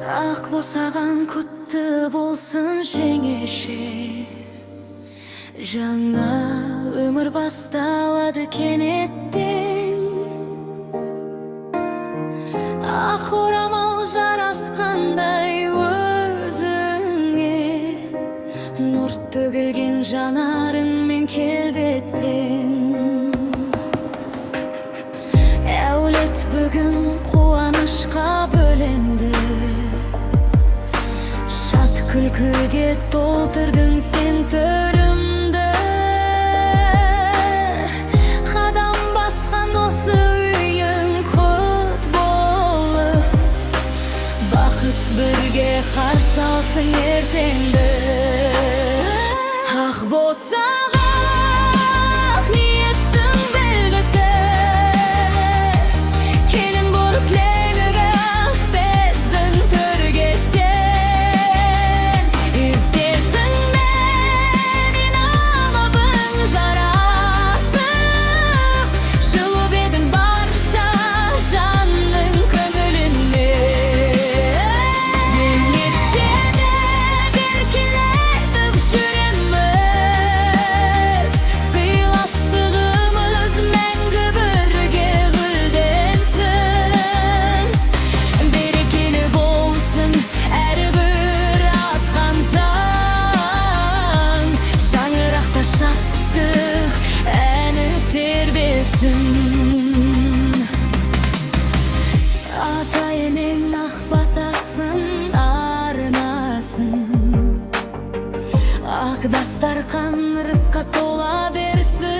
Ақ босаған құтты болсын жеңеше, жаңа өмір басталады кенеттен. Ақ орамал жарасқандай өзіңе, нұр төгілген жанарыңмен келбеттен. Әулет бүгін қуанышқа бөленді, шат күлкіге толтырдың сен төрімді. Қадам басқан осы үйің құт болып, бақыт бірге қарсы алсын ертеңді. Ақ босаған ниеттің белгісі, келін болып лебігі біздің төрге сен. Ізетіңмен иналабың жарасып, жылып едің барша жанның көңіліне. Жеңешені еркелетіп жүреміз, сыйластығымыз мәңгі бірге гүлденсін. Берекелі болсын әрбір атқан таң, шаңырақта шаттық әні тербелсін. Ата-енең ақ батасын арнасын, ақ дастархан ырысқа тола берсін.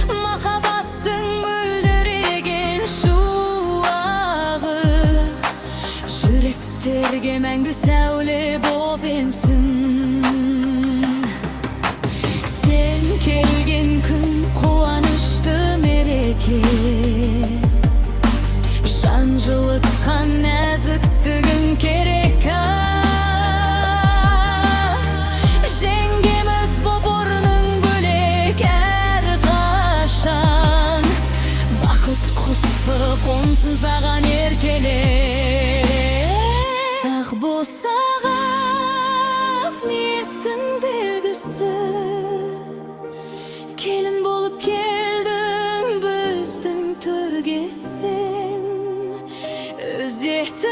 Махаббаттың мөлдіреген шуағы жүректерге мәңгі сәуле боп енсін. Сен келген күн қуанышты мереке, жан жылытқан нәзіктігің керек. Жеңгеміз боп орның бөлек әрқашан, бақыт құсы қонсын саған еркеле. Ақ босаған ниеттің белгісі, келін болып келдің біздің төрге сен. Өзекті